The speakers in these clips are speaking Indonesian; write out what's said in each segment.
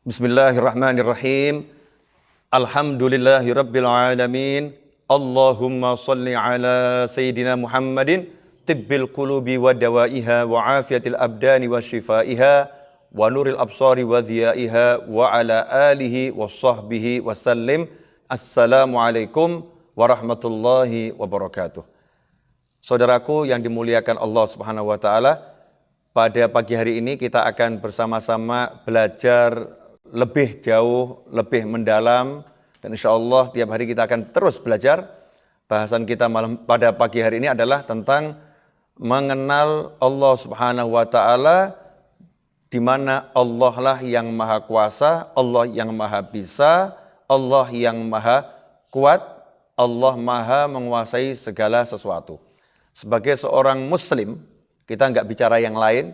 Bismillahirrahmanirrahim. Alhamdulillahirabbil alamin. Allahumma shalli ala sayyidina Muhammadin tibbil qulubi wa dawaiha wa afiyatil abdani wa shifaiha wa nuril absari wa dhiyaiha wa ala alihi wa sahbihi wa sallim. Assalamualaikum warahmatullahi wabarakatuh. Saudaraku yang dimuliakan Allah Subhanahu wa taala, pada pagi hari ini kita akan bersama-sama belajar lebih jauh, lebih mendalam, dan insya Allah tiap hari kita akan terus belajar. Bahasan kita pada pagi hari ini adalah tentang mengenal Allah Subhanahu wa taala, di mana Allah lah yang maha kuasa, Allah yang maha bisa, Allah yang maha kuat, Allah maha menguasai segala sesuatu. Sebagai seorang muslim, kita nggak bicara yang lain.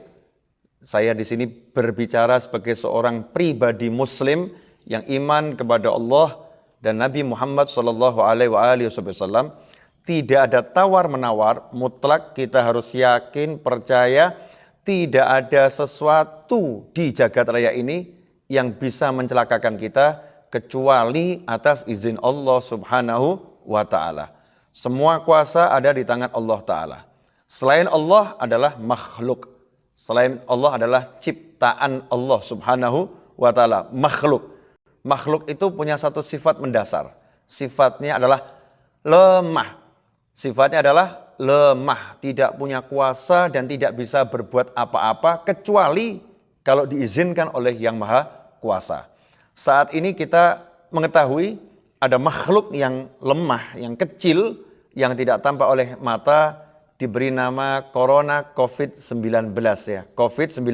Saya di sini berbicara sebagai seorang pribadi muslim yang iman kepada Allah dan Nabi Muhammad SAW. Tidak ada tawar-menawar, mutlak kita harus yakin, percaya, tidak ada sesuatu di jagat raya ini yang bisa mencelakakan kita kecuali atas izin Allah Subhanahu wa ta'ala. Semua kuasa ada di tangan Allah Ta'ala. Selain Allah adalah makhluk. Selain Allah adalah ciptaan Allah Subhanahu wa ta'ala, makhluk. Makhluk itu punya satu sifat mendasar. Sifatnya adalah lemah. Sifatnya adalah lemah, tidak punya kuasa dan tidak bisa berbuat apa-apa kecuali kalau diizinkan oleh Yang Maha Kuasa. Saat ini kita mengetahui ada makhluk yang lemah, yang kecil, yang tidak tampak oleh mata, diberi nama Corona COVID-19 ya, COVID-19.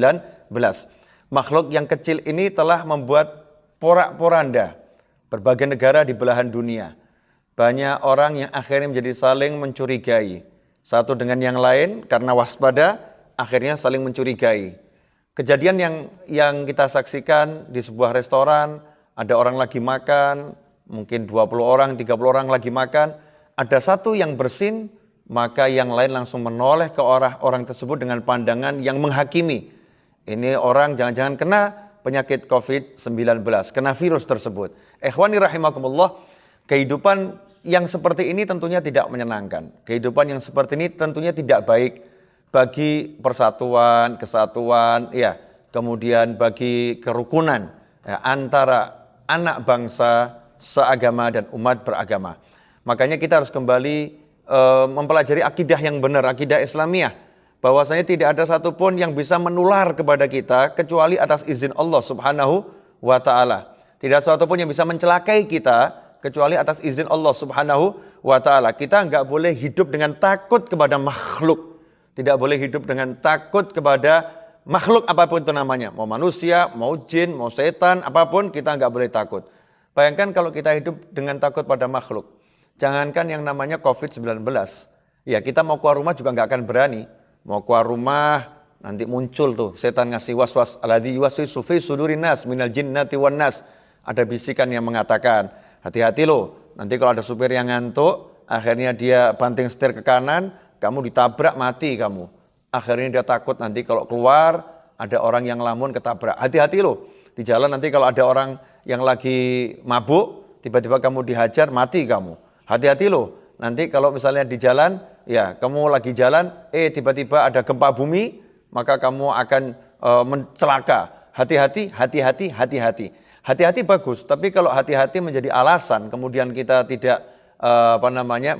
Makhluk yang kecil ini telah membuat porak-poranda berbagai negara di belahan dunia. Banyak orang yang akhirnya menjadi saling mencurigai. Satu dengan yang lain karena waspada, akhirnya saling mencurigai. Kejadian yang kita saksikan di sebuah restoran, ada orang lagi makan, mungkin 20 orang, 30 orang lagi makan, ada satu yang bersin, maka yang lain langsung menoleh ke orang tersebut dengan pandangan yang menghakimi. Ini orang jangan-jangan kena penyakit COVID-19, kena virus tersebut. Ikhwani rahimakumullah, kehidupan yang seperti ini tentunya tidak menyenangkan. Kehidupan yang seperti ini tentunya tidak baik bagi persatuan, kesatuan, ya, kemudian bagi kerukunan ya, antara anak bangsa, seagama dan umat beragama. Makanya kita harus kembali mempelajari akidah yang benar, akidah Islamiyah, bahwasanya tidak ada satupun yang bisa menular kepada kita kecuali atas izin Allah Subhanahu wa ta'ala. Tidak satupun yang bisa mencelakai kita kecuali atas izin Allah Subhanahu wa ta'ala. Kita nggak boleh hidup dengan takut kepada makhluk, tidak boleh hidup dengan takut kepada makhluk apapun itu namanya, mau manusia, mau jin, mau setan, apapun kita nggak boleh takut. Bayangkan kalau kita hidup dengan takut pada makhluk. Jangankan yang namanya COVID-19, ya kita mau keluar rumah juga nggak akan berani. Mau keluar rumah, nanti muncul tuh setan ngasih was-was, alladzi yuwaswisu fi sudurin nas minal jinnati wan nas. Ada bisikan yang mengatakan, hati-hati loh, nanti kalau ada supir yang ngantuk, akhirnya dia banting setir ke kanan, kamu ditabrak mati kamu. Akhirnya dia takut nanti kalau keluar, ada orang yang lamun ketabrak. Hati-hati loh, di jalan nanti kalau ada orang yang lagi mabuk, tiba-tiba kamu dihajar, mati kamu. Hati-hati loh, nanti kalau misalnya di jalan, ya kamu lagi jalan, tiba-tiba ada gempa bumi, maka kamu akan mencelaka. Hati-hati, hati-hati, hati-hati. Hati-hati bagus, tapi kalau hati-hati menjadi alasan, kemudian kita tidak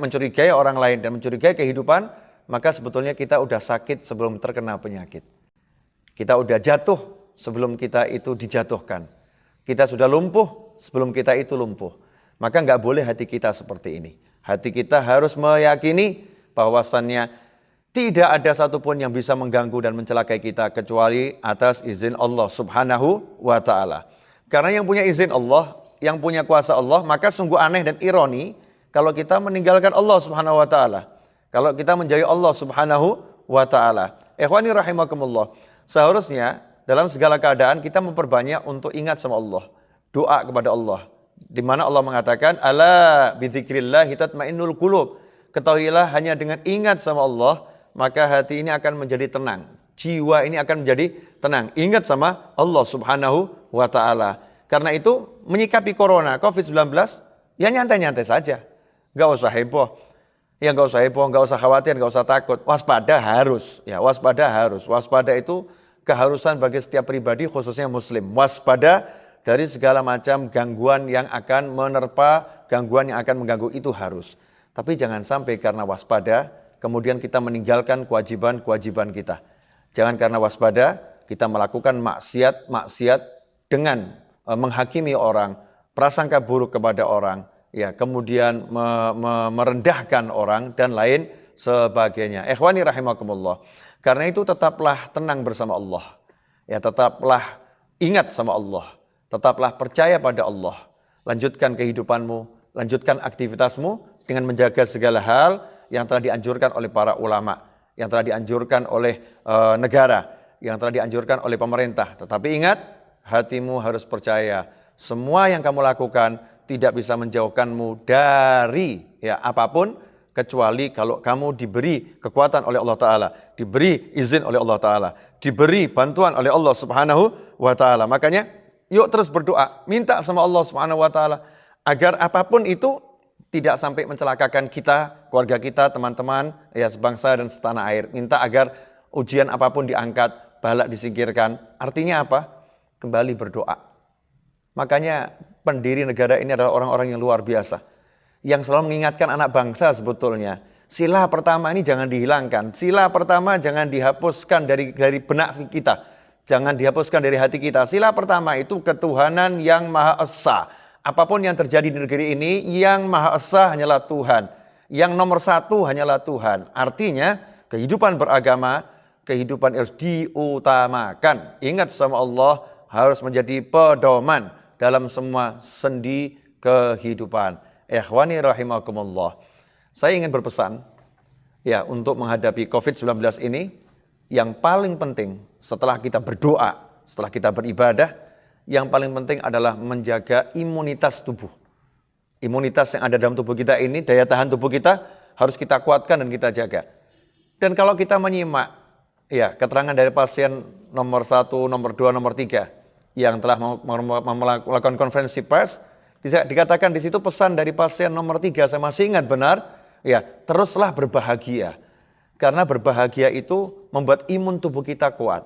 mencurigai orang lain dan mencurigai kehidupan, maka sebetulnya kita udah sakit sebelum terkena penyakit. Kita udah jatuh sebelum kita itu dijatuhkan. Kita sudah lumpuh sebelum kita itu lumpuh. Maka nggak boleh hati kita seperti ini. Hati kita harus meyakini bahwasannya tidak ada satupun yang bisa mengganggu dan mencelakai kita kecuali atas izin Allah Subhanahu wa ta'ala. Karena yang punya izin Allah, yang punya kuasa Allah, maka sungguh aneh dan ironi kalau kita meninggalkan Allah Subhanahu wa ta'ala. Kalau kita menjauhi Allah Subhanahu wa ta'ala. Ikhwani rahimakumullah, seharusnya dalam segala keadaan kita memperbanyak untuk ingat sama Allah. Doa kepada Allah. Di mana Allah mengatakan, ala bidzikrillah tatmainnul qulub. Ketahuilah hanya dengan ingat sama Allah, maka hati ini akan menjadi tenang. Jiwa ini akan menjadi tenang. Ingat sama Allah Subhanahu wa ta'ala. Karena itu menyikapi corona, COVID-19, ya nyantai-nyantai saja. Nggak usah heboh. Ya nggak usah heboh, nggak usah khawatir, nggak usah takut. Waspada harus. Ya, waspada harus. Waspada itu keharusan bagi setiap pribadi, khususnya muslim. Waspada dari segala macam gangguan yang akan menerpa, gangguan yang akan mengganggu itu harus. Tapi jangan sampai karena waspada, kemudian kita meninggalkan kewajiban-kewajiban kita. Jangan karena waspada, kita melakukan maksiat dengan menghakimi orang, prasangka buruk kepada orang, ya, kemudian merendahkan orang dan lain sebagainya. Ikhwani rahimakumullah. Karena itu tetaplah tenang bersama Allah. Ya, tetaplah ingat sama Allah. Tetaplah percaya pada Allah. Lanjutkan kehidupanmu, lanjutkan aktivitasmu dengan menjaga segala hal yang telah dianjurkan oleh para ulama, yang telah dianjurkan oleh negara, yang telah dianjurkan oleh pemerintah. Tetapi ingat, hatimu harus percaya, semua yang kamu lakukan tidak bisa menjauhkanmu dari apapun, kecuali kalau kamu diberi kekuatan oleh Allah Ta'ala, diberi izin oleh Allah Ta'ala, diberi bantuan oleh Allah Subhanahu wa Ta'ala. Makanya, yuk terus berdoa, minta sama Allah Subhanahu wa Ta'ala, agar apapun itu tidak sampai mencelakakan kita, keluarga kita, teman-teman, ya sebangsa dan setanah air. Minta agar ujian apapun diangkat, balak disingkirkan. Artinya apa? Kembali berdoa. Makanya pendiri negara ini adalah orang-orang yang luar biasa, yang selalu mengingatkan anak bangsa sebetulnya. Sila pertama ini jangan dihilangkan. Sila pertama jangan dihapuskan dari benak kita. Jangan dihapuskan dari hati kita. Sila pertama itu ketuhanan yang Maha Esa. Apapun yang terjadi di negeri ini, yang Maha Esa hanyalah Tuhan. Yang nomor satu hanyalah Tuhan. Artinya kehidupan beragama, kehidupan harus diutamakan. Ingat sama Allah, harus menjadi pedoman dalam semua sendi kehidupan. Ikhwani rahimakumullah. Saya ingin berpesan ya, untuk menghadapi COVID-19 ini, yang paling penting setelah kita berdoa, setelah kita beribadah, yang paling penting adalah menjaga imunitas tubuh. Imunitas yang ada dalam tubuh kita ini, daya tahan tubuh kita harus kita kuatkan dan kita jaga. Dan kalau kita menyimak ya keterangan dari pasien nomor 1, nomor 2, nomor 3 yang telah melakukan konferensi pers, dikatakan di situ pesan dari pasien nomor 3, saya masih ingat benar, ya, teruslah berbahagia. Karena berbahagia itu membuat imun tubuh kita kuat.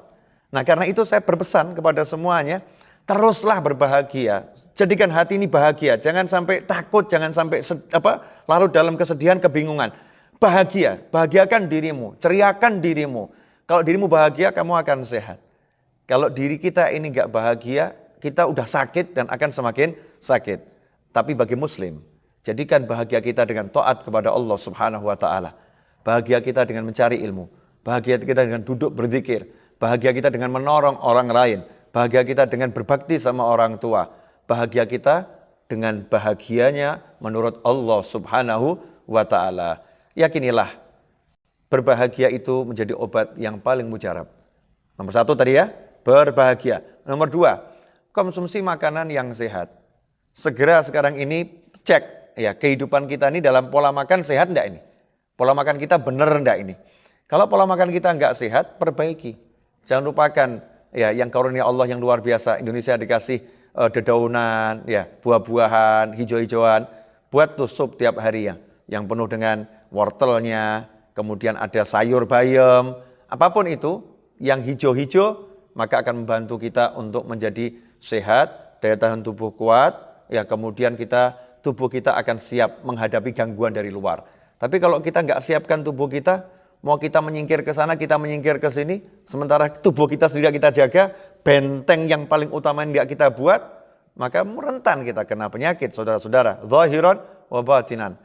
Nah, karena itu saya berpesan kepada semuanya, teruslah berbahagia. Jadikan hati ini bahagia, jangan sampai takut, jangan sampai larut dalam kesedihan, kebingungan. Bahagia, bahagiakan dirimu, ceriakan dirimu. Kalau dirimu bahagia, kamu akan sehat. Kalau diri kita ini enggak bahagia, kita udah sakit dan akan semakin sakit. Tapi bagi muslim, jadikan bahagia kita dengan taat kepada Allah Subhanahu wa Ta'ala. Bahagia kita dengan mencari ilmu, bahagia kita dengan duduk berzikir, bahagia kita dengan menolong orang lain, bahagia kita dengan berbakti sama orang tua, bahagia kita dengan bahagianya menurut Allah Subhanahu wa Ta'ala. Yakinilah, berbahagia itu menjadi obat yang paling mujarab. Nomor 1 tadi ya, berbahagia. Nomor 2, konsumsi makanan yang sehat. Segera sekarang ini cek ya, kehidupan kita ini dalam pola makan sehat enggak ini? Pola makan kita benar enggak ini? Kalau pola makan kita enggak sehat, perbaiki. Jangan lupakan ya, yang karunia Allah yang luar biasa. Indonesia dikasih dedaunan, ya, buah-buahan, hijau-hijauan. Buat tuh sup tiap hari ya, yang penuh dengan wortelnya, kemudian ada sayur bayam, apapun itu yang hijau-hijau, maka akan membantu kita untuk menjadi sehat, daya tahan tubuh kuat, ya, kemudian tubuh kita akan siap menghadapi gangguan dari luar. Tapi kalau kita nggak siapkan tubuh kita, mau kita menyingkir ke sana, kita menyingkir ke sini, sementara tubuh kita sendiri kita jaga, benteng yang paling utama yang nggak kita buat, maka rentan kita kena penyakit, saudara-saudara. Zahiran wa batinan.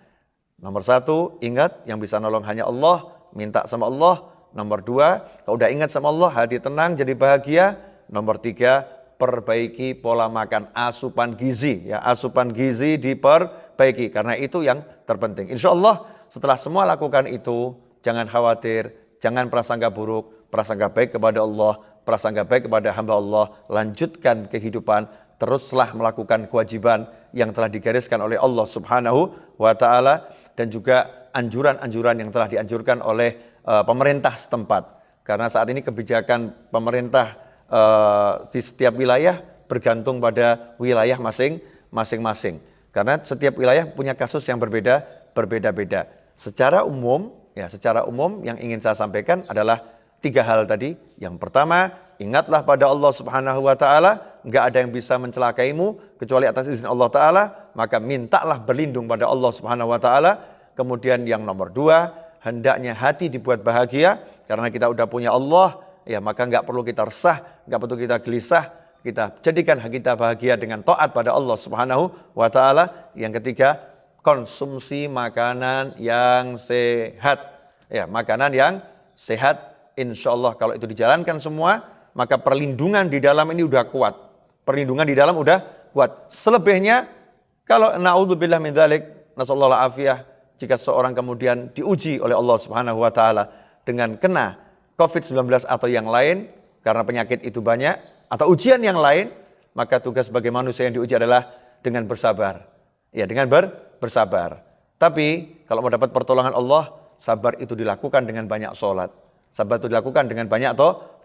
Nomor 1, ingat yang bisa nolong hanya Allah, minta sama Allah. Nomor 2, kalau udah ingat sama Allah, hati tenang, jadi bahagia. Nomor 3, perbaiki pola makan, asupan gizi. Ya, asupan gizi diperbaiki, karena itu yang terpenting. Insya Allah setelah semua lakukan itu, jangan khawatir, jangan prasangka buruk, prasangka baik kepada Allah, prasangka baik kepada hamba Allah. Lanjutkan kehidupan, teruslah melakukan kewajiban yang telah digariskan oleh Allah Subhanahu wa Ta'ala, dan juga anjuran-anjuran yang telah dianjurkan oleh pemerintah setempat. Karena saat ini kebijakan pemerintah di setiap wilayah bergantung pada wilayah masing-masing. Karena setiap wilayah punya kasus yang berbeda-beda. Secara umum yang ingin saya sampaikan adalah 3 hal tadi. Yang pertama, ingatlah pada Allah Subhanahu wa taala, enggak ada yang bisa mencelakaimu kecuali atas izin Allah taala, maka mintalah berlindung pada Allah Subhanahu wa taala. Kemudian yang nomor 2, hendaknya hati dibuat bahagia karena kita udah punya Allah, ya maka enggak perlu kita resah, enggak perlu kita gelisah, kita jadikan kita bahagia dengan taat pada Allah Subhanahu wa taala. Yang ketiga, konsumsi makanan yang sehat. Ya, makanan yang sehat, insya Allah kalau itu dijalankan semua, maka perlindungan di dalam ini udah kuat. Perlindungan di dalam udah kuat. Selebihnya, kalau na'udzubillah min dzalik, nasallahu alafiyah, jika seorang kemudian diuji oleh Allah Subhanahu wa taala dengan kena COVID-19 atau yang lain, karena penyakit itu banyak, atau ujian yang lain, maka tugas sebagai manusia yang diuji adalah dengan bersabar. Ya, dengan bersabar. Tapi, kalau mau dapat pertolongan Allah, sabar itu dilakukan dengan banyak sholat. Sabar itu dilakukan dengan banyak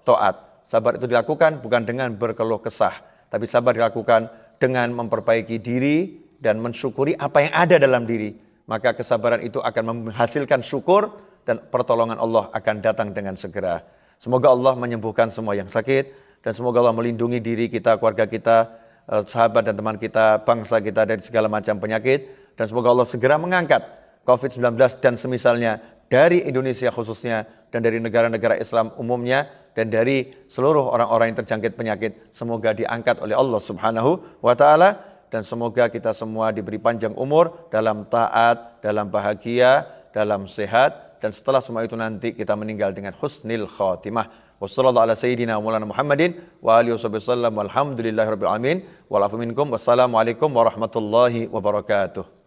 taat. Sabar itu dilakukan bukan dengan berkeluh kesah, tapi sabar dilakukan dengan memperbaiki diri dan mensyukuri apa yang ada dalam diri. Maka kesabaran itu akan menghasilkan syukur dan pertolongan Allah akan datang dengan segera. Semoga Allah menyembuhkan semua yang sakit dan semoga Allah melindungi diri kita, keluarga kita, sahabat dan teman kita, bangsa kita dari segala macam penyakit. Dan semoga Allah segera mengangkat COVID-19 dan semisalnya dari Indonesia khususnya dan dari negara-negara Islam umumnya dan dari seluruh orang-orang yang terjangkit penyakit, semoga diangkat oleh Allah Subhanahu wa taala dan semoga kita semua diberi panjang umur dalam taat, dalam bahagia, dalam sehat dan setelah semua itu nanti kita meninggal dengan husnil khatimah. Wassallallahu ala sayyidina Maulana Muhammadin wa alihi wasallam walhamdulillahirabbil alamin wal afu minkum wassalamu alaikum warahmatullahi wabarakatuh.